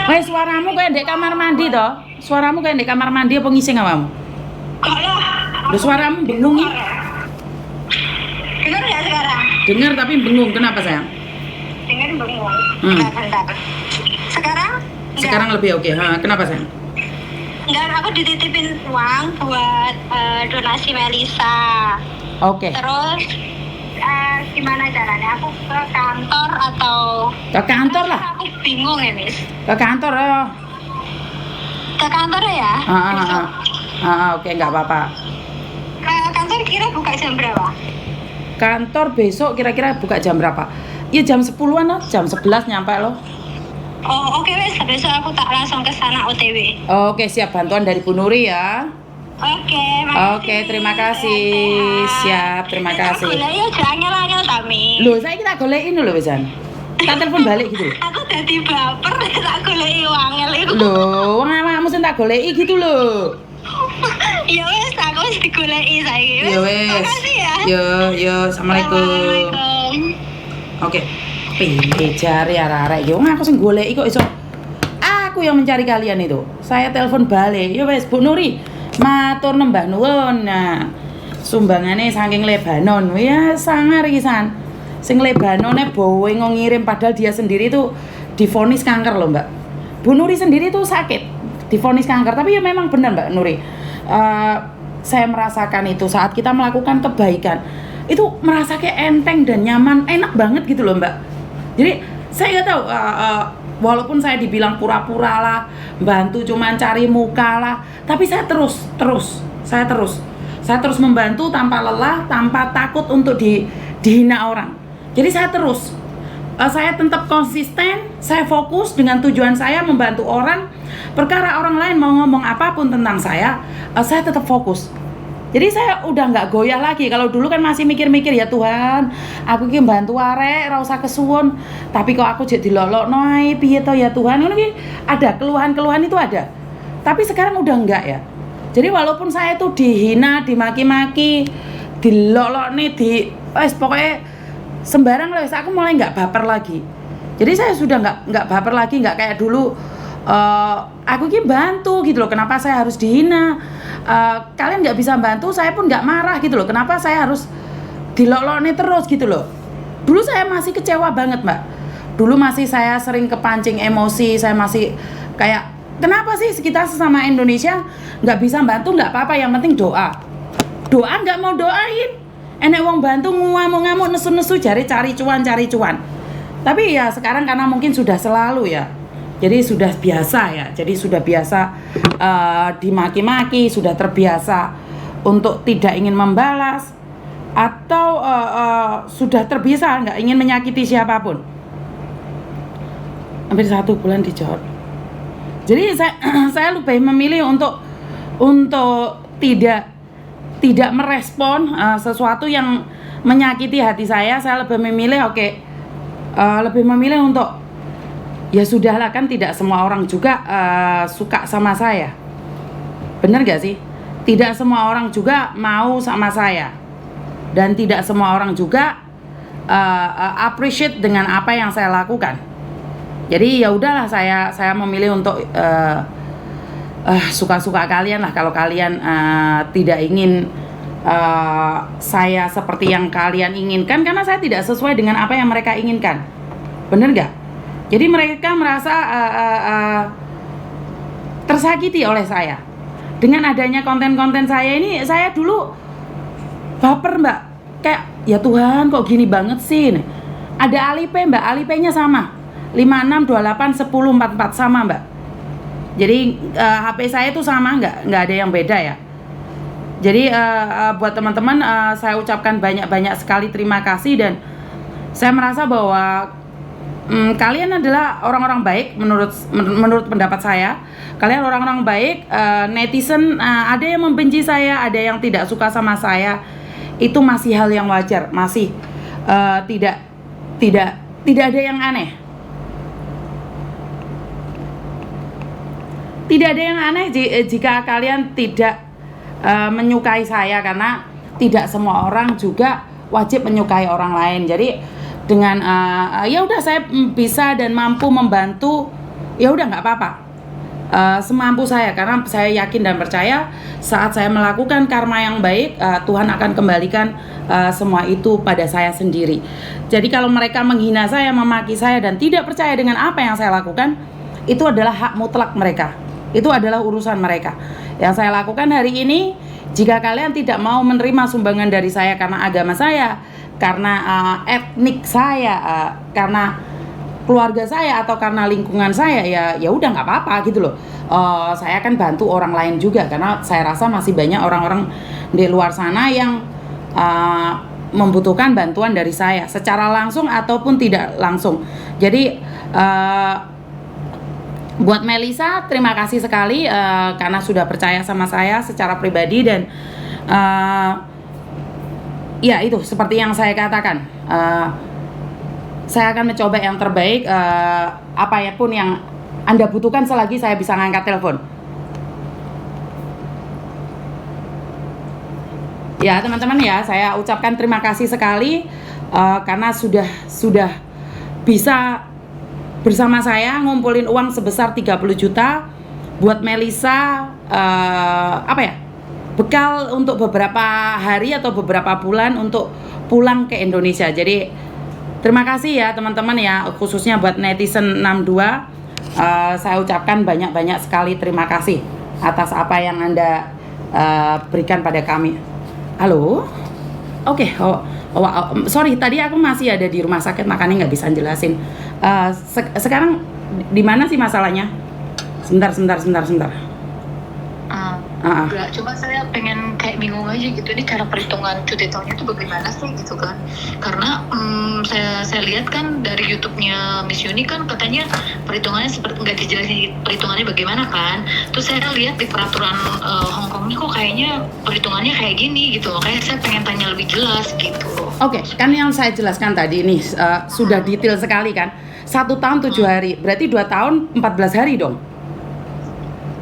Weh, suaramu kayak di kamar mandi toh? Suaramu kayak di kamar mandi apa ngising awamu? Kok lah? Lu suaramu bengung nih. Dengar ya sekarang? Dengar tapi bengung. Kenapa sayang? Dengar bengong. Hmm. Bentar. Sekarang? Enggak. Sekarang lebih oke. Kenapa sayang? Enggak, aku dititipin uang buat donasi Melisa. Oke. Terus gimana caranya? Aku ke kantor atau Ke kantor lah. Aku bingung ya, Miss. Ke kantor. Ke kantor ya? Besok. Oke, nggak apa-apa. Ke kantor kira buka jam berapa? Kantor besok kira-kira buka jam berapa? Ya jam 10-an lah, jam 11 nyampe loh. Oh, oke wes, besok aku tak langsung ke sana OTW. Oke, siap, bantuan dari Bu Nuri ya. Oke, makasih. Oke, terima kasih. Siap, terima kasih. Aku golek ya angel-angel tami. Loh, saya kita golekin dulu Besan. Tak telepon balik gitu. Aku dadi baper tak goleki angel iku. Loh, wong awakmu sing tak goleki gitu loh. Ya wes, aku wis digoleki saiki. Ya wes. Makasih ya. Yo, assalamualaikum. Waalaikumsalam. Oke. Pilih cari arek-arek yo aku sing goleki kok iso. Aku yang mencari kalian itu. Saya telepon balik. Yo wes, Bu Nuri. Matur nembah nuwun. Nah, sumbangane saking Lebanon. Ya sangar iki san. Sing Lebanone Boeing ngirim padahal dia sendiri tuh divonis kanker loh, Mbak. Bu Nuri sendiri tuh sakit, divonis kanker. Tapi ya memang benar Mbak Nuri. Saya merasakan itu saat kita melakukan kebaikan. Itu merasa kayak enteng dan nyaman, enak banget gitu loh, Mbak. Jadi saya nggak tahu walaupun saya dibilang pura-pura lah, bantu cuman cari muka lah, tapi saya terus membantu tanpa lelah, tanpa takut untuk dihina orang. Jadi saya tetap konsisten, saya fokus dengan tujuan saya membantu orang. Perkara orang lain mau ngomong apapun tentang saya tetap fokus. Jadi saya udah nggak goyah lagi. Kalau dulu kan masih mikir-mikir, ya Tuhan, aku iki bantu arek, ora usah kesuwun. Tapi kok aku jadi dilolokno ae, piye to ya Tuhan? Ngono ki ada keluhan-keluhan itu ada. Tapi sekarang udah enggak ya. Jadi walaupun saya itu dihina, dimaki-maki, dilolokne, pokoknya sembarang lah, aku mulai nggak baper lagi. Jadi saya sudah nggak baper lagi, nggak kayak dulu. Aku ini bantu gitu loh, kenapa saya harus dihina? Kalian nggak bisa bantu, saya pun nggak marah gitu loh. Kenapa saya harus dilolokne terus gitu loh? Dulu saya masih kecewa banget Mbak. Dulu masih saya sering kepancing emosi, saya masih kayak kenapa sih kita sesama Indonesia nggak bisa bantu? Nggak apa-apa, yang penting doa. Doa nggak mau doain. Enek wong bantu ngamuk-ngamuk, nesu-nesu, cari cuan. Tapi ya sekarang karena mungkin sudah selalu ya. Jadi sudah biasa ya. Jadi sudah biasa dimaki-maki, sudah terbiasa untuk tidak ingin membalas atau sudah terbiasa nggak ingin menyakiti siapapun. Hampir 1 bulan di Johor. Jadi saya lebih memilih untuk tidak merespon sesuatu yang menyakiti hati saya. Saya lebih memilih lebih memilih untuk ya sudahlah, kan tidak semua orang juga suka sama saya. Bener gak sih? Tidak semua orang juga mau sama saya. Dan tidak semua orang juga appreciate dengan apa yang saya lakukan. Jadi ya udahlah, saya memilih untuk suka-suka kalian lah. Kalau kalian tidak ingin saya seperti yang kalian inginkan, karena saya tidak sesuai dengan apa yang mereka inginkan. Bener gak? Jadi mereka merasa tersakiti oleh saya. Dengan adanya konten-konten saya ini, saya dulu baper Mbak. Kayak ya Tuhan, kok gini banget sih. Ada Alipay Mbak, Alipay-nya sama 56281044 sama Mbak. Jadi HP saya itu sama, nggak ada yang beda ya. Jadi buat teman-teman, saya ucapkan banyak-banyak sekali terima kasih. Dan saya merasa bahwa kalian adalah orang-orang baik menurut pendapat saya. Kalian orang-orang baik. Netizen ada yang membenci saya, ada yang tidak suka sama saya. Itu masih hal yang wajar, masih tidak ada yang aneh. Tidak ada yang aneh jika kalian tidak menyukai saya, karena tidak semua orang juga wajib menyukai orang lain. Jadi dengan ya udah, saya bisa dan mampu membantu ya udah nggak apa-apa. Semampu saya, karena saya yakin dan percaya saat saya melakukan karma yang baik, Tuhan akan kembalikan semua itu pada saya sendiri. Jadi kalau mereka menghina saya, memaki saya dan tidak percaya dengan apa yang saya lakukan, itu adalah hak mutlak mereka. Itu adalah urusan mereka. Yang saya lakukan hari ini, jika kalian tidak mau menerima sumbangan dari saya karena agama saya, karena etnik saya, karena keluarga saya atau karena lingkungan saya, ya udah nggak apa-apa gitu loh. Saya akan bantu orang lain juga, karena saya rasa masih banyak orang-orang di luar sana yang membutuhkan bantuan dari saya secara langsung ataupun tidak langsung. Jadi buat Melisa, terima kasih sekali karena sudah percaya sama saya secara pribadi, dan ya itu seperti yang saya katakan, saya akan mencoba yang terbaik, apapun yang Anda butuhkan selagi saya bisa ngangkat telepon. Ya teman-teman ya, saya ucapkan terima kasih sekali karena sudah bisa bersama saya ngumpulin uang sebesar 30 juta buat Melisa, bekal untuk beberapa hari atau beberapa bulan untuk pulang ke Indonesia. Jadi terima kasih ya teman-teman ya, khususnya buat netizen 62, saya ucapkan banyak-banyak sekali terima kasih atas apa yang Anda berikan pada kami. Halo? Oke, sorry tadi aku masih ada di rumah sakit makanya nggak bisa jelasin. Sekarang di mana sih masalahnya? Sebentar. Enggak, cuma saya pengen kayak bingung aja gitu, ini cara perhitungan cuti tahunnya itu bagaimana sih gitu kan, karena saya lihat kan dari YouTube-nya Miss Yuni kan katanya perhitungannya seperti nggak dijelasin perhitungannya bagaimana kan, terus saya lihat di peraturan Hong Kong ini kok kayaknya perhitungannya kayak gini gitu, kayak saya pengen tanya lebih jelas gitu. Oke, kan yang saya jelaskan tadi ini sudah detail sekali kan, 1 tahun 7 hari, berarti 2 tahun 14 hari dong.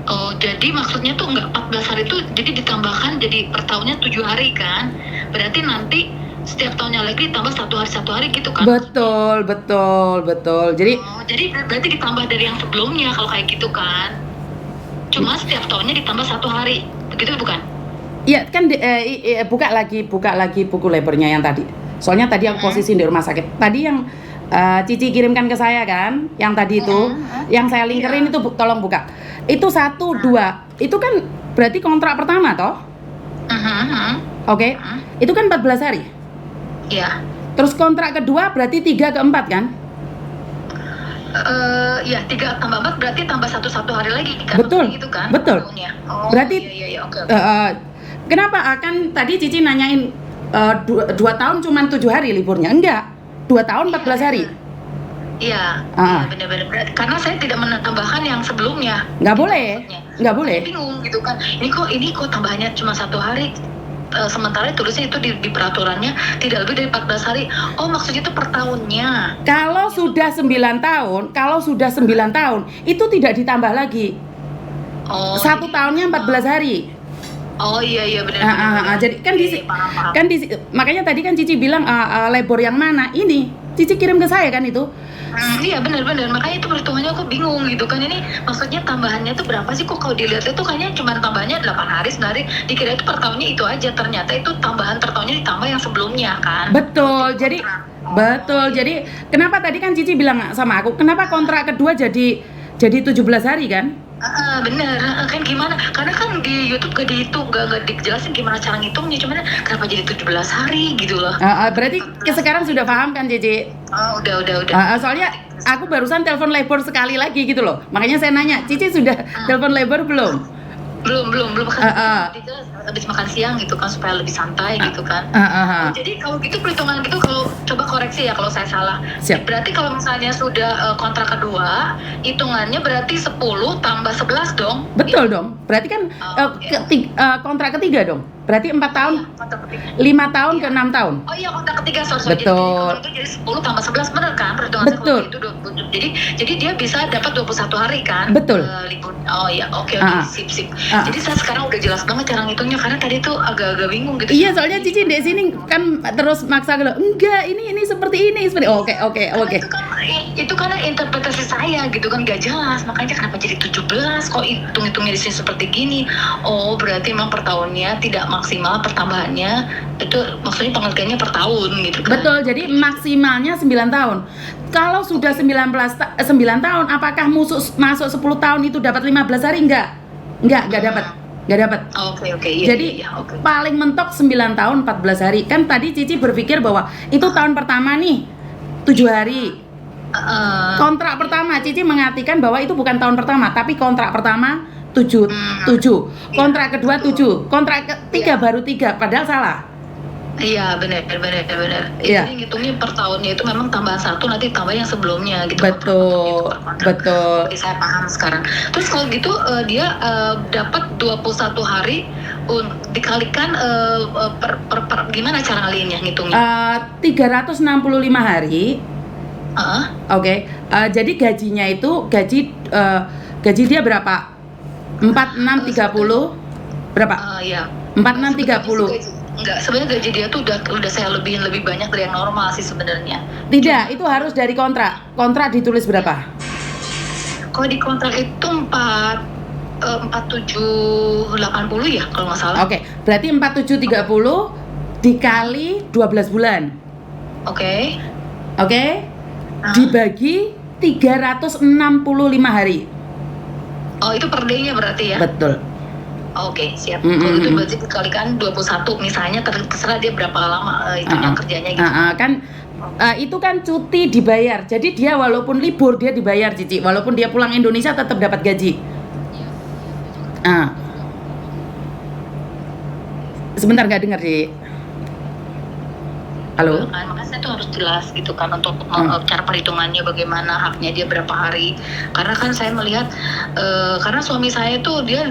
Oh, jadi maksudnya tuh nggak 14 hari itu, jadi ditambahkan jadi per tahunnya 7 hari kan? Berarti nanti setiap tahunnya lagi ditambah 1 hari gitu kan? Betul. Jadi jadi berarti ditambah dari yang sebelumnya kalau kayak gitu kan? Cuma setiap tahunnya ditambah 1 hari, begitu bukan? iya kan buka lagi buku labornya yang tadi. Soalnya tadi aku posisi di rumah sakit. Tadi yang Cici kirimkan ke saya kan, yang tadi itu, yang saya linkerin itu tolong buka. Itu 1, 2, itu kan berarti kontrak pertama toh? Oke. Itu kan 14 hari. Iya. Terus kontrak kedua berarti 3 ke 4 kan? Ya 3 tambah 4 berarti tambah 1 hari lagi kan? Betul. Gitu kan? Betul. Oh, berarti iya, oke. Kenapa akan tadi Cici nanyain 2 tahun cuman 7 hari liburnya? Enggak. 2 tahun 14 hari. Iya, benar-benar. Karena saya tidak menambahkan yang sebelumnya. Nggak boleh. Bingung gitu kan. Ini kok tambahnya cuma 1 hari. Sementara tulisnya itu di peraturannya tidak lebih dari 14 hari. Oh, maksudnya itu per tahunnya. Kalau sudah 9 tahun, itu tidak ditambah lagi. Oh. 1 tahunnya 14 hari. Oh iya benar. Jadi kan paham. kan makanya tadi kan Cici bilang labor yang mana? Ini Cici kirim ke saya kan itu. Iya benar. Makanya itu perhitungannya aku bingung gitu kan. Ini maksudnya tambahannya itu berapa sih, kok kalau dilihat itu kayaknya cuma tambahnya 8 hari sebenarnya. Dikira itu per tahunnya itu aja, ternyata itu tambahan per tahunnya ditambah yang sebelumnya kan. Betul. Jadi kenapa tadi kan Cici bilang sama aku, kenapa kontrak kedua jadi 17 hari kan? Bener kan, gimana, karena kan di YouTube gak dihitung, gak dijelasin gimana cara ngitungnya, cuman kenapa jadi 17 hari gitu loh. Berarti sekarang sudah paham kan Cici? Udah. Soalnya aku barusan telepon labor sekali lagi gitu loh, makanya saya nanya, Cici sudah telepon labor belum? Belum habis makan siang gitu kan, supaya lebih santai gitu kan. Jadi kalau gitu perhitungan gitu, kalau coba koreksi ya kalau saya salah. Siap. Berarti kalau misalnya sudah kontrak kedua, hitungannya berarti 10 tambah 11 dong. Betul dong. Berarti kan kontrak ketiga dong. Berarti 4 tahun, 5 tahun ke 6 tahun. Oh iya, kontrak ketiga, sorry. Betul. Jadi 10 tambah 11 benar kan perhitungan betul. Itu. Jadi dia bisa dapat 21 hari kan? Betul. Libur. Oh iya, oke, sip. Jadi saya sekarang udah jelas banget cara ngitungnya, karena tadi tuh agak-agak bingung gitu. Iya, soalnya Cici di sini kan terus maksa gitu. Enggak, ini seperti ini. Oke. Itu kan itu karena interpretasi saya gitu kan gak jelas, makanya kenapa jadi 17 kok hitung-hitungnya di sini seperti gini. Oh berarti memang per tahunnya tidak maksimal pertambahannya, itu maksudnya pengertiannya per tahun gitu kan. Betul, jadi maksimalnya 9 tahun. Kalau sudah 9 tahun, apakah masuk 10 tahun itu dapat 15 hari? Enggak dapat. Enggak dapat. Oke, iya. Jadi iya, oke. paling mentok 9 tahun 14 hari. Kan tadi Cici berpikir bahwa itu tahun pertama nih 7 hari. Kontrak pertama Cici mengartikan bahwa itu bukan tahun pertama, tapi kontrak pertama 7. Kontrak kedua 7. Kontrak ketiga baru 3, padahal salah. Iya benar. Iya. Jadi ngitungnya per tahunnya itu memang tambahan 1 nanti tambah yang sebelumnya gitu. Betul. Oke, saya paham sekarang. Terus kalau gitu dia dapat 21 hari dikalikan gimana cara ngaliinnya ngitungnya? 365 hari. Oke. Jadi gajinya itu gaji dia berapa? 4630 berapa? Iya. 4630. Enggak, sebenarnya gaji dia tuh udah saya lebihin lebih banyak dari yang normal sih sebenarnya. Tidak, itu harus dari kontrak. Kontrak ditulis berapa? Kalau di kontrak itu 4780 ya kalau nggak salah. Oke, berarti 4730 dikali 12 bulan. Oke. Dibagi 365 hari. Oh, itu per day-nya berarti ya? Betul. Oke, siap. Kalau itu berarti dikalikan 21 misalnya, terserah dia berapa lama itunya kerjanya gitu. Itu kan cuti dibayar. Jadi dia walaupun libur dia dibayar, Cici. Walaupun dia pulang Indonesia tetap dapat gaji. Sebentar, nggak dengar, Cici. Halo? Makanya saya tuh harus jelas gitu kan untuk cara perhitungannya bagaimana, haknya dia berapa hari. Karena kan saya melihat karena suami saya tuh dia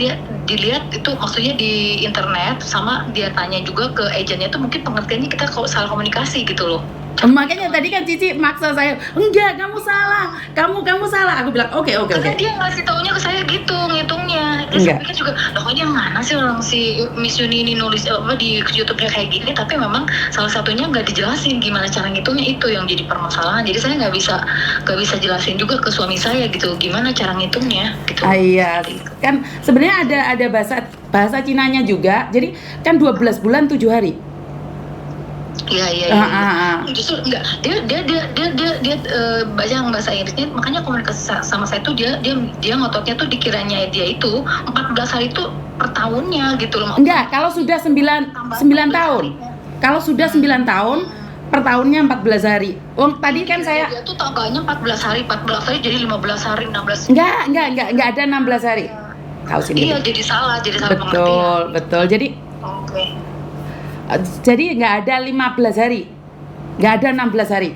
dilihat itu maksudnya di internet, sama dia tanya juga ke agennya tuh mungkin pengertiannya kita kalau salah komunikasi gitu loh. Makanya tadi kan Cici maksa saya, enggak, kamu salah, kamu salah. Aku bilang oke. Karena dia ngasih taunya ke saya gitu ngitungnya. Terus saya pikir juga, loh kok dia mana sih orang si Miss Yuni ini nulis di YouTube-nya kayak gini, tapi memang salah satunya nggak dijelasin gimana cara ngitungnya, itu yang jadi permasalahan. Jadi saya nggak bisa jelasin juga ke suami saya gitu gimana cara ngitungnya gitu. Iya, kan sebenarnya ada bahasa Cinanya juga. Jadi kan 12 bulan 7 hari. Iya. Justru enggak. Dia baca yang bahasa Inggrisnya, makanya komunikasi sama saya tuh dia ngototnya tuh dikiranya dia itu 14 hari itu per tahunnya gitu loh. Enggak, kalau sudah 9 tahun. Kalau sudah 9 tahun per tahunnya 14 hari. Tadi kan saya dia tuh tambahnya 14 hari jadi 15 hari, 16. Enggak ada 16 hari. Tahu sini. Iya, jadi salah pengertian. Betul. Jadi Oke. Jadi nggak ada 15 hari, nggak ada 16 hari.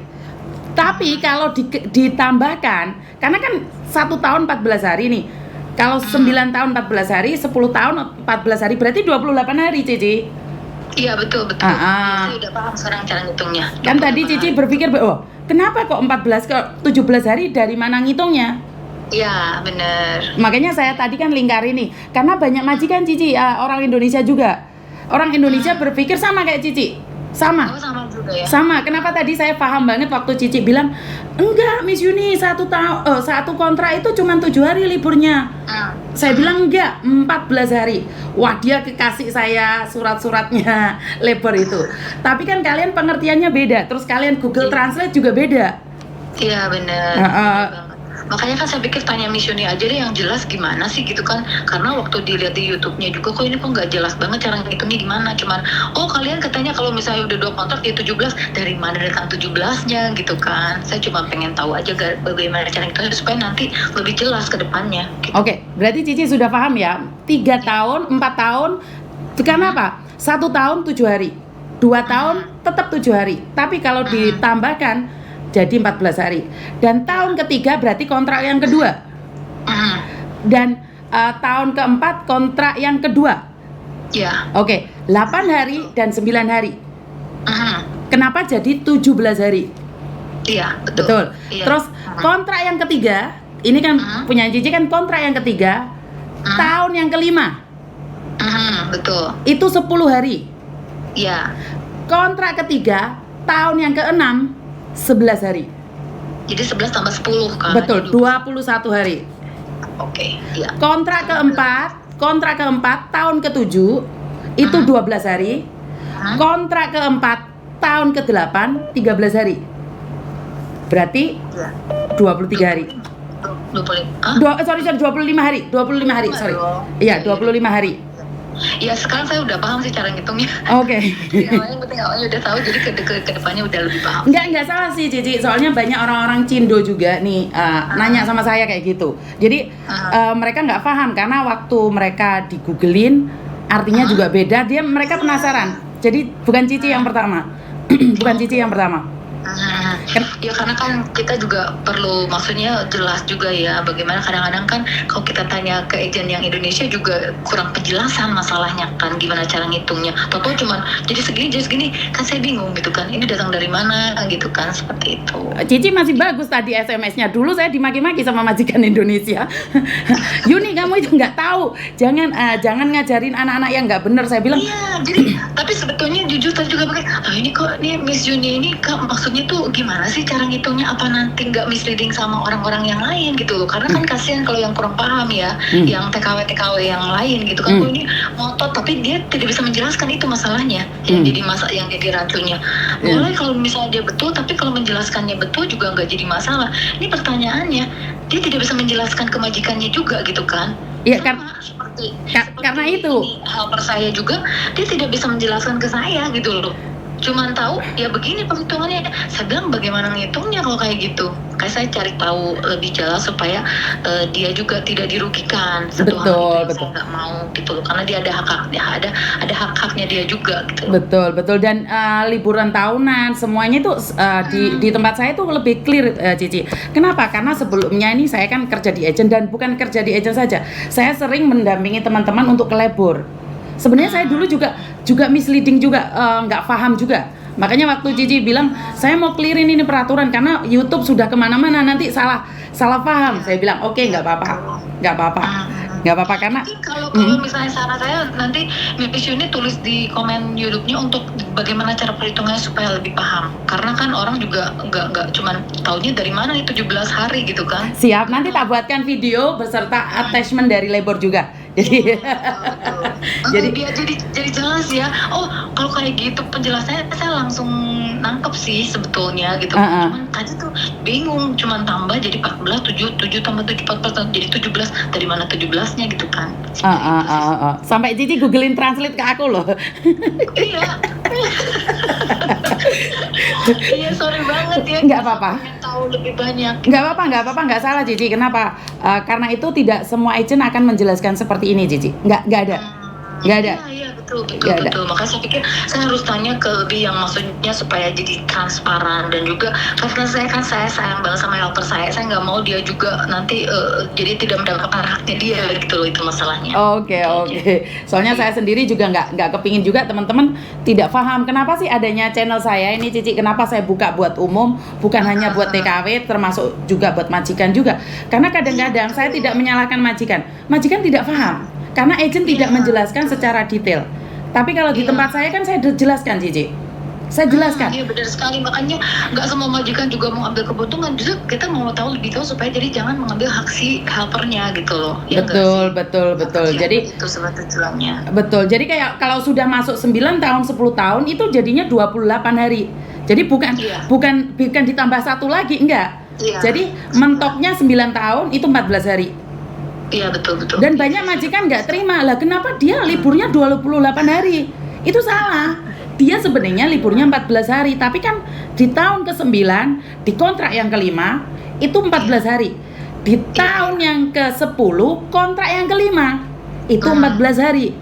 Tapi kalau ditambahkan, karena kan 1 tahun 14 hari nih. Kalau 9 tahun 14 hari, 10 tahun 14 hari, berarti 28 hari, Cici. Iya, betul. Saya udah paham sekarang cara ngitungnya. Kan tadi Cici berpikir, kenapa kok 14 ke 17 hari, dari mana ngitungnya? Iya, benar. Makanya saya tadi kan lingkarin nih, karena banyak majikan Cici, orang Indonesia juga. Orang Indonesia berpikir sama kayak Cici. Sama juga ya? Sama. Kenapa tadi saya paham banget waktu Cici bilang, enggak Miss Yuni, satu kontrak itu cuma 7 hari liburnya. Saya bilang enggak, 14 hari. Wah, dia kekasih saya surat-suratnya lebar itu. Tapi kan kalian pengertiannya beda. Terus kalian Google Translate juga beda. Iya, benar. Makanya kan saya pikir tanya Miss Yuni aja deh yang jelas gimana sih gitu kan. Karena waktu dilihat di YouTube-nya juga kok ini kok nggak jelas banget cara ngitungnya gimana. Cuman, kalian katanya kalau misalnya udah 2 kontrak dia 17, dari mana datang 17-nya gitu kan. Saya cuma pengen tahu aja bagaimana cara ngitungnya supaya nanti lebih jelas ke depannya gitu. Oke, berarti Cici sudah paham ya. 3 tahun, 4 tahun, karena apa? 1 tahun 7 hari, 2 tahun tetap 7 hari. Tapi kalau ditambahkan jadi 14 hari. Dan tahun ketiga berarti kontrak yang kedua. Dan tahun keempat kontrak yang kedua. Iya. Oke, 8 hari dan 9 hari. Kenapa jadi 17 hari? Iya, betul. Iya. Terus kontrak yang ketiga, ini kan punya Cici kan kontrak yang ketiga, tahun yang kelima. Betul. Itu 10 hari. Iya. Kontrak ketiga, tahun yang keenam 11 hari. Jadi 11 tambah 10 kan? Betul, 21 hari. Oke, iya. Kontrak keempat tahun ke-7 itu 12 hari. Kontrak keempat tahun ke-8 13 hari. Berarti Iya. 23 hari. 25 hari. 25 hari, sorry. Iya, 25 hari. Ya sekarang saya udah paham sih cara ngitungnya. Oke. Yang penting awalnya udah tahu, jadi ke depannya udah lebih paham. Enggak salah sih Cici, soalnya banyak orang-orang Cindo juga nih nanya sama saya kayak gitu. Jadi mereka nggak paham karena waktu mereka di-googlein artinya juga beda. Mereka penasaran. Jadi bukan Cici yang pertama. Bukan Cici yang pertama. Ya karena kan kita juga perlu maksudnya jelas juga ya, bagaimana kadang-kadang kan kalau kita tanya ke agent yang Indonesia juga kurang penjelasan masalahnya kan, gimana cara ngitungnya. Toto cuman jadi segini kan saya bingung gitu kan, ini datang dari mana gitu kan, seperti itu. Cici masih bagus tadi SMS-nya. Dulu saya dimaki-maki sama majikan Indonesia. Yuni, kamu itu nggak tahu, jangan ngajarin anak-anak yang nggak bener. Saya bilang iya, jadi tapi sebetulnya jujur tadi juga pakai ini kok nih Miss Yuni ini kak maksudnya tuh gimana sih cara ngitungnya, apa nanti nggak misleading sama orang-orang yang lain gitu loh, karena kan kasihan kalau yang kurang paham ya, yang TKW yang lain gitu kan. Ini ngotot tapi dia tidak bisa menjelaskan, itu masalahnya yang jadi racunnya. Boleh kalau misalnya dia betul, tapi kalau menjelaskannya betul juga nggak jadi masalah. Ini pertanyaannya, dia tidak bisa menjelaskan ke majikannya juga gitu kan. Iya, seperti karena itu helper saya juga, dia tidak bisa menjelaskan ke saya gitu loh, cuman tahu ya begini perhitungannya. Saya bilang bagaimana ngitungnya kalau kayak gitu, kayak saya cari tahu lebih jelas supaya dia juga tidak dirugikan. Satu hal itu saya nggak mau gitu loh, karena dia ada hak-haknya dia juga gitu loh. Betul dan liburan tahunan semuanya itu di tempat saya itu lebih clear, Cici. Kenapa? Karena sebelumnya ini saya kan kerja di agent, dan bukan kerja di agent saja, saya sering mendampingi teman-teman untuk ke labor. Sebenarnya saya dulu juga misleading juga, nggak paham juga. Makanya waktu Cici bilang saya mau clearin ini peraturan karena YouTube sudah kemana-mana, nanti salah paham. Saya bilang oke, nggak apa-apa karena kalau misalnya saran saya nanti Miss Yuni tulis di komen YouTube-nya untuk bagaimana cara perhitungannya supaya lebih paham, karena kan orang juga nggak cuman taunya dari mana nih 17 hari gitu kan. Siap, nanti tak buatkan video beserta attachment dari labor juga. Jadi biar jadi jelas ya. Oh, kalau kayak gitu penjelasannya saya langsung nangkep sih sebetulnya gitu. Cuman tadi tuh bingung, cuman tambah jadi 14, 7 tambah 7 14 jadi 17. Dari mana 17-nya gitu kan. Sampai Cici googlein translate ke aku loh. Iya. Iya, sorry banget ya. Nggak apa-apa. Tahu lebih banyak. Nggak apa-apa, nggak salah Cici. Kenapa? Karena itu tidak semua agent akan menjelaskan seperti ini, Cici. Nggak ada. Iya, betul. Makanya saya pikir saya harus tanya ke lebih yang maksudnya supaya jadi transparan, dan juga karena saya sayang banget sama helper saya nggak mau dia juga nanti jadi tidak mendapatkan haknya dia gitu loh, itu masalahnya. Oke. Soalnya saya sendiri juga nggak kepingin juga teman-teman tidak paham kenapa sih adanya channel saya ini, Cici. Kenapa saya buka buat umum, bukan hanya buat TKW, termasuk juga buat majikan juga. Karena kadang-kadang saya tidak menyalahkan majikan tidak paham. Karena agent tidak menjelaskan secara detail. Tapi kalau di tempat saya kan saya jelaskan, Cici. Saya jelaskan. Iya, benar sekali. Makanya nggak semua majikan juga mau ambil keuntungan. Justru kita mau lebih tahu supaya jadi jangan mengambil hak si helpernya gitu loh. Ya, betul. Jadi itu sebetulnya tujuannya. Betul. Jadi kayak kalau sudah masuk 9 tahun, 10 tahun itu jadinya 28 hari. Jadi bukan ditambah satu lagi, enggak. Iya. Jadi mentoknya 9 tahun itu 14 hari. Iya, betul. Dan banyak majikan nggak terima lah, kenapa dia liburnya 28 hari? Itu salah. Dia sebenarnya liburnya 14 hari, tapi kan di tahun ke-9, di kontrak yang ke-5 itu 14 hari. Di tahun yang ke-10, kontrak yang ke-5 itu 14 hari.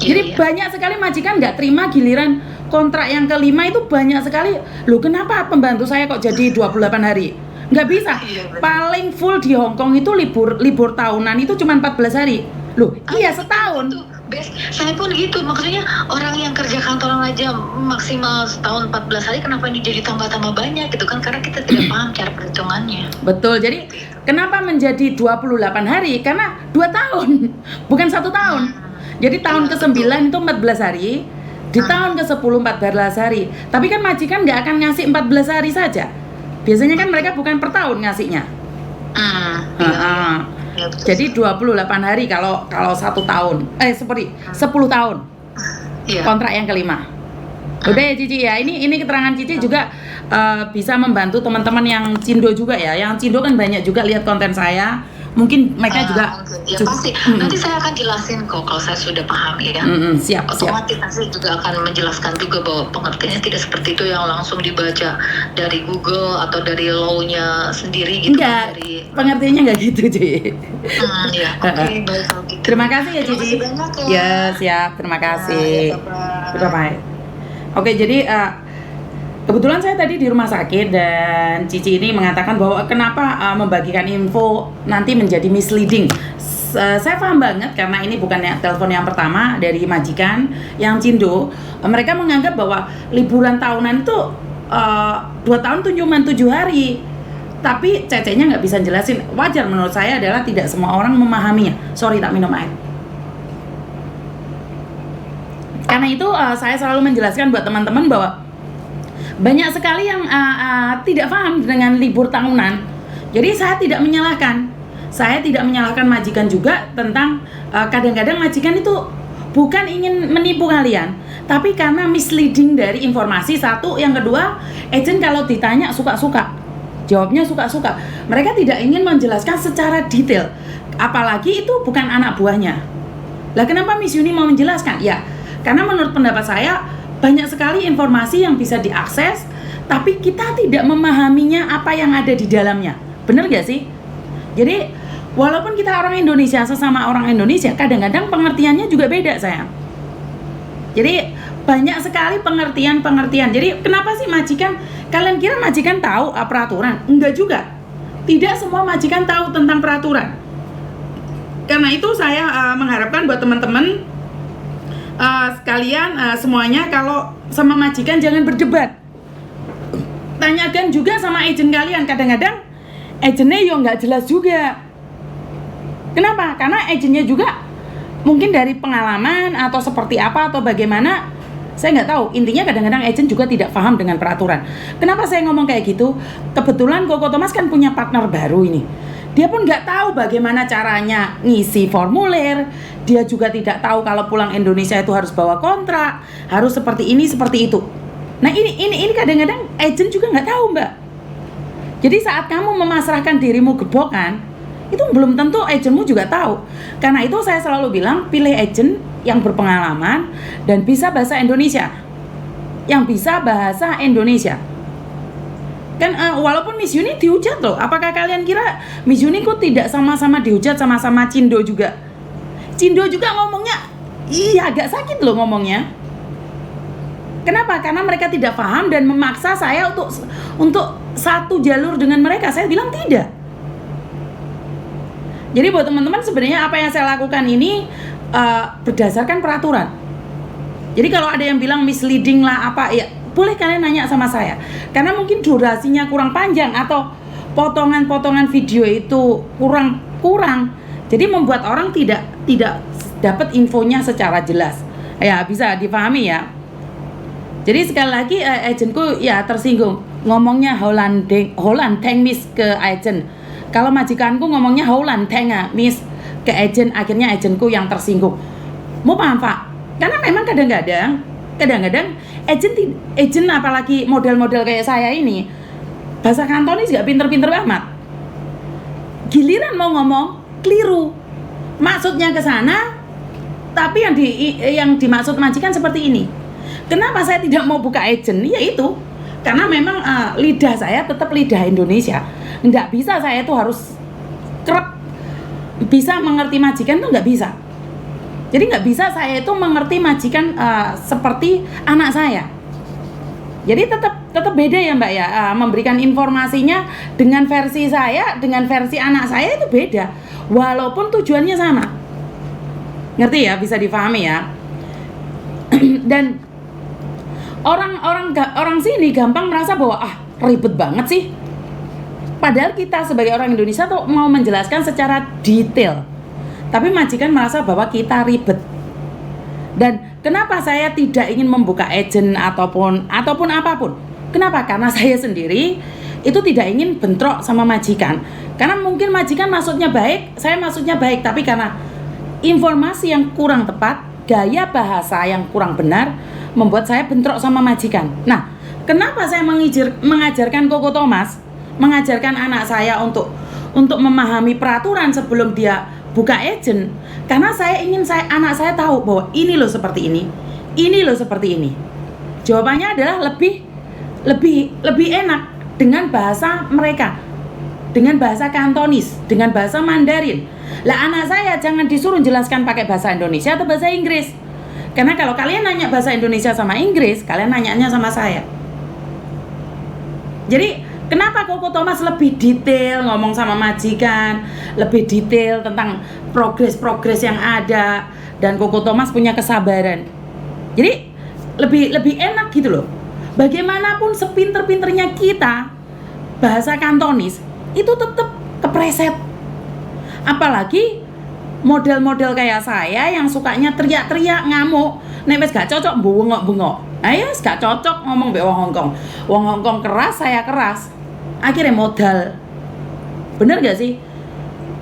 Jadi banyak sekali majikan nggak terima giliran kontrak yang ke-5 itu banyak sekali. Loh, kenapa pembantu saya kok jadi 28 hari? Nggak bisa. Paling full di Hong Kong itu libur tahunan itu cuma 14 hari. Loh, iya setahun. Saya pun gitu, maksudnya orang yang kerja kantoran aja maksimal setahun 14 hari, kenapa ini jadi tambah-tambah banyak gitu kan, karena kita tidak paham cara perhitungannya. Betul, jadi kenapa menjadi 28 hari? Karena 2 tahun, bukan 1 tahun. Jadi tahun ke-9 itu 14 hari, di tahun ke-10 14 hari. Tapi kan majikan nggak akan ngasih 14 hari saja. Biasanya kan mereka bukan per tahun ngasihnya. Ya, betul. Jadi 28 hari kalau 1 tahun. Seperti 10 tahun. Iya. Kontrak yang kelima. Udah ya Cici ya. Ini keterangan Cici juga bisa membantu teman-teman yang Cindo juga ya. Yang Cindo kan banyak juga lihat konten saya. Mungkin mereka juga ya pasti. Nanti saya akan jelasin kok kalau saya sudah paham ya. Siap. Otomatis saya juga akan menjelaskan juga bahwa pengertiannya tidak seperti itu yang langsung dibaca dari Google atau dari law-nya sendiri gitu. Enggak, dari pengertiannya enggak gitu Ci. Ya, oke, baik kalau gitu. Terima kasih ya Cici. Terima kasih banyak ya. Ya siap, terima kasih. Bye-bye. Oke, jadi kebetulan saya tadi di rumah sakit dan Cici ini mengatakan bahwa kenapa membagikan info nanti menjadi misleading. Saya paham banget karena ini bukan telepon yang pertama dari majikan yang Cindo. Mereka menganggap bahwa liburan tahunan itu 2 tahun tuh cuma 7 hari. Tapi Cece-nya nggak bisa jelasin. Wajar menurut saya adalah tidak semua orang memahaminya. Sorry, tak minum air. Karena itu saya selalu menjelaskan buat teman-teman bahwa banyak sekali yang tidak paham dengan libur tahunan. Jadi saya tidak menyalahkan. Saya tidak menyalahkan majikan juga tentang kadang-kadang majikan itu bukan ingin menipu kalian, tapi karena misleading dari informasi. Satu, yang kedua, agent kalau ditanya suka-suka, jawabnya suka-suka. Mereka tidak ingin menjelaskan secara detail. Apalagi itu bukan anak buahnya. Lah kenapa Miss Yuni mau menjelaskan? Ya, karena menurut pendapat saya banyak sekali informasi yang bisa diakses, tapi kita tidak memahaminya apa yang ada di dalamnya. Bener gak sih? Jadi, walaupun kita orang Indonesia, sesama orang Indonesia, kadang-kadang pengertiannya juga beda, sayang. Jadi, banyak sekali pengertian-pengertian. Jadi, kenapa sih majikan? Kalian kira majikan tahu peraturan? Enggak juga. Tidak semua majikan tahu tentang peraturan. Karena itu saya mengharapkan buat teman-teman sekalian semuanya kalau sama majikan jangan berdebat. Tanyakan juga sama agent kalian. Kadang-kadang agentnya yo nggak jelas juga. Kenapa? Karena agentnya juga mungkin dari pengalaman atau seperti apa atau bagaimana, saya nggak tahu. Intinya kadang-kadang agent juga tidak paham dengan peraturan. Kenapa saya ngomong kayak gitu? Kebetulan Koko Thomas kan punya partner baru ini. Dia pun nggak tahu bagaimana caranya ngisi formulir. Dia juga tidak tahu kalau pulang Indonesia itu harus bawa kontrak, harus seperti ini, seperti itu. Nah ini kadang-kadang agent juga nggak tahu, Mbak. Jadi saat kamu memasrahkan dirimu gebokan, itu belum tentu agentmu juga tahu. Karena itu saya selalu bilang, pilih agent yang berpengalaman dan bisa bahasa Indonesia. Yang bisa bahasa Indonesia. Kan walaupun Miss Yuni dihujat loh. Apakah kalian kira Miss Yuni kok tidak sama-sama dihujat sama-sama Cindo juga? Cindo juga ngomongnya agak sakit loh ngomongnya. Kenapa? Karena mereka tidak paham dan memaksa saya untuk satu jalur dengan mereka. Saya bilang tidak. Jadi buat teman-teman sebenarnya apa yang saya lakukan ini berdasarkan peraturan. Jadi kalau ada yang bilang misleading lah apa ya, boleh kalian nanya sama saya. Karena mungkin durasinya kurang panjang atau potongan-potongan video itu kurang. Jadi membuat orang tidak dapat infonya secara jelas. Ya, bisa dipahami ya. Jadi sekali lagi agentku ya tersinggung. Ngomongnya Holland Tank Miss ke agent. Kalau majikanku ngomongnya Holland Tank Miss ke agent, akhirnya agentku yang tersinggung. Mau paham, Pak? Karena memang kadang-kadang agent apalagi model-model kayak saya ini bahasa Kantonis gak pinter-pinter amat. Giliran mau ngomong keliru. Maksudnya ke sana, tapi yang dimaksud majikan seperti ini. Kenapa saya tidak mau buka agent? Ya itu, karena memang lidah saya tetap lidah Indonesia. Nggak bisa saya itu harus kerap bisa mengerti majikan tuh nggak bisa. Jadi nggak bisa saya itu mengerti majikan seperti anak saya. Jadi tetap beda ya Mbak ya, memberikan informasinya dengan versi saya, dengan versi anak saya itu beda. Walaupun tujuannya sama. Ngerti ya, bisa difahami ya. Dan orang sini gampang merasa bahwa ribet banget sih. Padahal kita sebagai orang Indonesia tuh mau menjelaskan secara detail. Tapi majikan merasa bahwa kita ribet. Dan kenapa saya tidak ingin membuka agent ataupun apapun? Kenapa? Karena saya sendiri itu tidak ingin bentrok sama majikan. Karena mungkin majikan maksudnya baik, saya maksudnya baik, tapi karena informasi yang kurang tepat, gaya bahasa yang kurang benar, membuat saya bentrok sama majikan. Nah, kenapa saya mengajarkan Koko Thomas, mengajarkan anak saya untuk memahami peraturan sebelum dia buka agent? Karena saya ingin anak saya tahu bahwa ini loh seperti ini loh seperti ini. Jawabannya adalah lebih enak dengan bahasa mereka, dengan bahasa Kantonis, dengan bahasa Mandarin. Lah anak saya jangan disuruh jelaskan pakai bahasa Indonesia atau bahasa Inggris. Karena kalau kalian nanya bahasa Indonesia sama Inggris, kalian nanyanya sama saya. Jadi kenapa Koko Thomas lebih detail ngomong sama majikan, lebih detail tentang progres yang ada, dan Koko Thomas punya kesabaran. Jadi lebih enak gitu loh. Bagaimanapun sepinter-pinternya kita, bahasa Kantonis itu tetap kepreset. Apalagi model-model kayak saya yang sukanya teriak-teriak, ngamuk, nek wis gak cocok bengok-bengok. Ayo gak cocok ngomong mbek wong Hongkong. Wong Hongkong keras, saya keras. Akhirnya modal. Bener gak sih?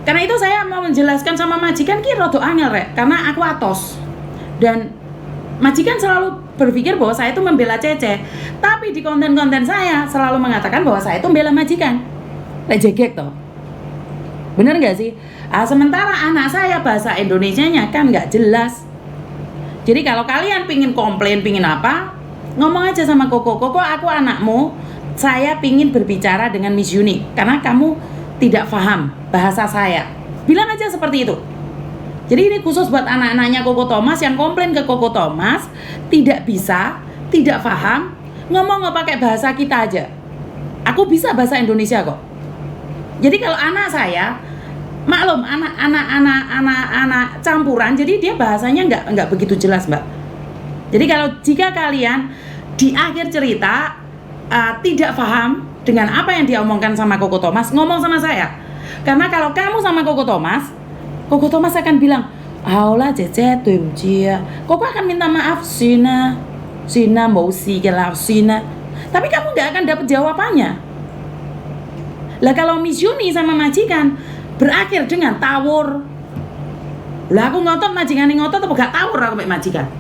Karena itu saya mau menjelaskan sama majikan ki rada angel rek, karena aku atos. Dan majikan selalu berpikir bahwa saya itu membela Cece. Tapi di konten-konten saya selalu mengatakan bahwa saya itu membela majikan. Lek jegek toh. Bener gak sih? Sementara anak saya bahasa Indonesianya kan gak jelas. Jadi kalau kalian pingin komplain, pingin apa, ngomong aja sama Koko, aku anakmu, saya pingin berbicara dengan Miss Yuni karena kamu tidak paham bahasa saya. Bilang aja seperti itu. Jadi ini khusus buat anak-anaknya Koko Thomas yang komplain ke Koko Thomas, tidak bisa, tidak paham, ngomong nggak pakai bahasa kita aja. Aku bisa bahasa Indonesia kok. Jadi kalau anak saya, maklum anak campuran, jadi dia bahasanya nggak begitu jelas, Mbak. Jadi jika kalian di akhir cerita tidak paham dengan apa yang dia omongkan sama Koko Thomas, ngomong sama saya. Karena kalau kamu sama Koko Thomas akan bilang, "Aula Cece, tuimjia." Koko akan minta maaf, Sina mau si kelaf Sina. Tapi kamu nggak akan dapat jawabannya. Lah kalau Miss Yuni sama majikan berakhir dengan tawur. Lah aku ngotot majikane ngotot apa gak tawur aku mek majikan.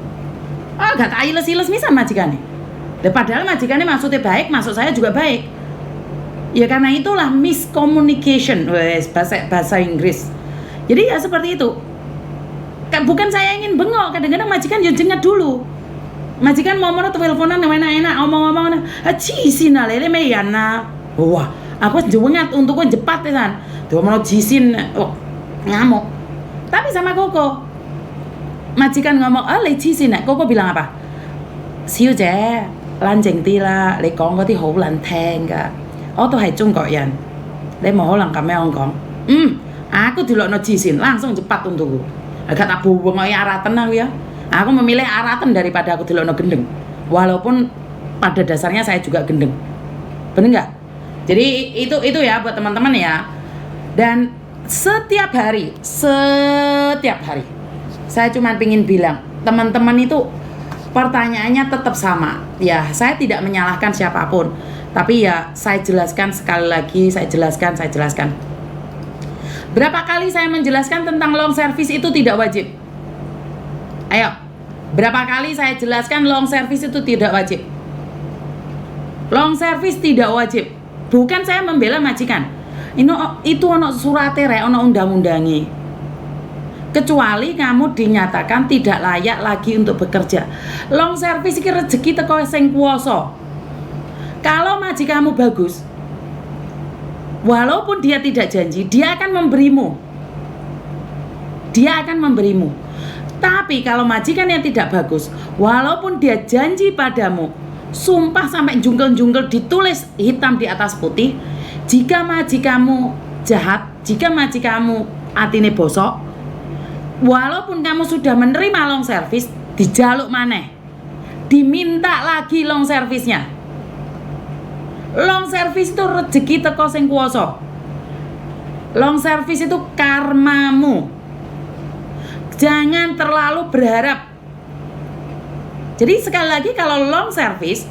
Gak tak iles-iles misal majikane. Lah padahal majikane maksudnya baik, maksud saya juga baik. Ya karena itulah miscommunication, bahasa Inggris. Jadi ya seperti itu. Bukan saya ingin bengok, kadang-kadang majikan ya jengat dulu. Majikan mau teleponan enak-enak omong-omong, "Cisin lele meyana." Wah, aku jengat untuk jepat kan. Tuh mau jisin, ngamuk. Tapi sama Koko, majikan ngomong, "Le jisin." Koko bilang apa? "Siu姐，冷靜啲啦，你講嗰啲好難聽㗎。我都係中國人，你冇可能咁樣講." Aku dilokno jisin, langsung cepat untukku. Agak tak buweng kaya aratan aku ya. Aku memilih aratan daripada aku dilokno gendeng. Walaupun pada dasarnya saya juga gendeng. Bener nggak? Jadi itu ya buat teman-teman ya. Dan setiap hari saya cuma pingin bilang, teman-teman itu pertanyaannya tetap sama. Ya, saya tidak menyalahkan siapapun. Tapi ya saya jelaskan sekali lagi, saya jelaskan. Berapa kali saya menjelaskan tentang long service itu tidak wajib? Ayo, berapa kali saya jelaskan long service itu tidak wajib? Long service tidak wajib. Bukan saya membela majikan. Itu ono surate rek, ono undang-undangi. Kecuali kamu dinyatakan tidak layak lagi untuk bekerja. Long service iki rezeki teko sing kuwasa. Kalau majikanmu bagus, walaupun dia tidak janji, dia akan memberimu. Tapi kalau majikan yang tidak bagus, walaupun dia janji padamu, sumpah sampai jungkel-jungkel ditulis hitam di atas putih, jika majikanmu jahat, jika majikanmu atine bosok, walaupun kamu sudah menerima long service, dijaluk maneh, diminta lagi long service-nya. Long service itu rezeki teko sing kuwasa. Long service itu karmamu. Jangan terlalu berharap. Jadi sekali lagi kalau long service,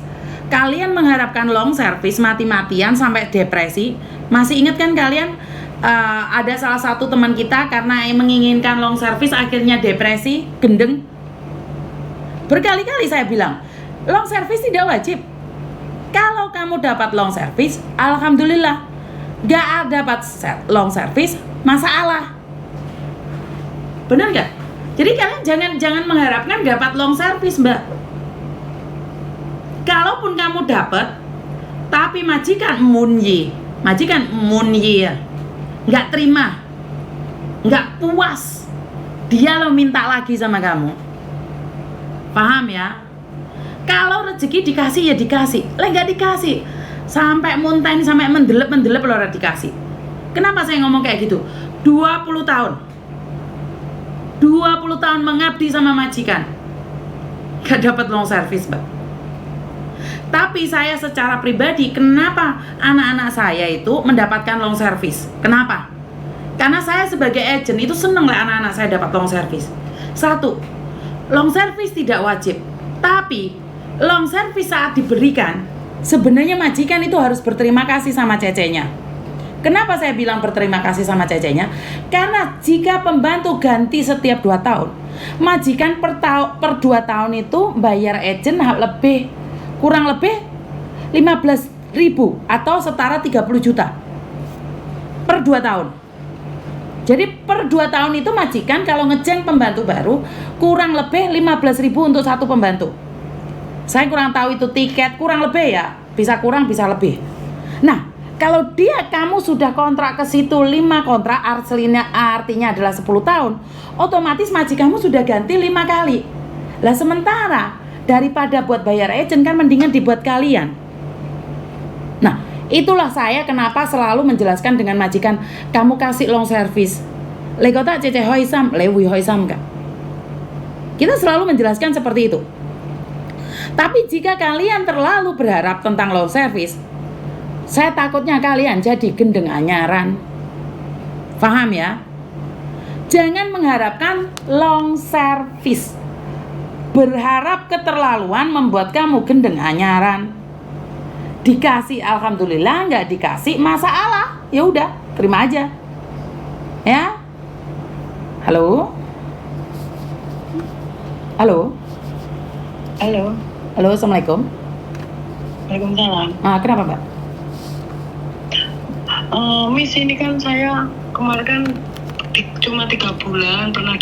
Kalian mengharapkan long service mati-matian sampai depresi. Masih ingat kan kalian, ada salah satu teman kita karena menginginkan long service akhirnya depresi, gendeng. Berkali-kali saya bilang, long service tidak wajib. Kalau kamu dapat long service, alhamdulillah. Gak dapat long service, masalah. Benar gak? Jadi kalian jangan mengharapkan dapat long service, Mbak. Kalaupun kamu dapat, tapi majikan munyi ya, nggak terima, nggak puas, dia lo minta lagi sama kamu. Paham ya? Kalau rezeki dikasih ya dikasih, nggak dikasih sampai munten, sampai mendelep lo udah dikasih. Kenapa saya ngomong kayak gitu? 20 tahun mengabdi sama majikan, gak dapat long service, Mbak. Tapi saya secara pribadi, kenapa anak-anak saya itu mendapatkan long service? Kenapa? Karena saya sebagai agent itu seneng lah anak-anak saya dapat long service. Satu, long service tidak wajib, tapi long service saat diberikan, sebenarnya majikan itu harus berterima kasih sama cecenya. Kenapa saya bilang berterima kasih sama cecenya? Karena jika pembantu ganti setiap 2 tahun, majikan per 2 tahun itu bayar agent kurang lebih 15.000 atau setara 30 juta per 2 tahun. Jadi per 2 tahun itu majikan kalau ngejeng pembantu baru kurang lebih 15.000 untuk satu pembantu. Saya kurang tahu itu tiket, kurang lebih ya, bisa kurang bisa lebih. Nah, kalau kamu sudah kontrak ke situ 5 kontrak, artinya adalah 10 tahun, otomatis majikanmu sudah ganti 5 kali. Lah sementara daripada buat bayar agent kan mendingan dibuat kalian. Nah, itulah saya kenapa selalu menjelaskan dengan majikan, kamu kasih long service. Lekota cece hoisam, lewi hoisam kak. Kita selalu menjelaskan seperti itu. Tapi jika kalian terlalu berharap tentang long service, saya takutnya kalian jadi gendeng anyaran. Paham ya? Jangan mengharapkan long service. Berharap keterlaluan membuat kamu gendeng anyaran. Dikasih alhamdulillah, nggak dikasih masalah. Ya udah, terima aja. Ya. Halo. Halo. Halo. Halo, assalamualaikum. Waalaikumsalam. Kenapa, Mbak? Miss, ini kan saya kemarin kan cuma 3 bulan pernah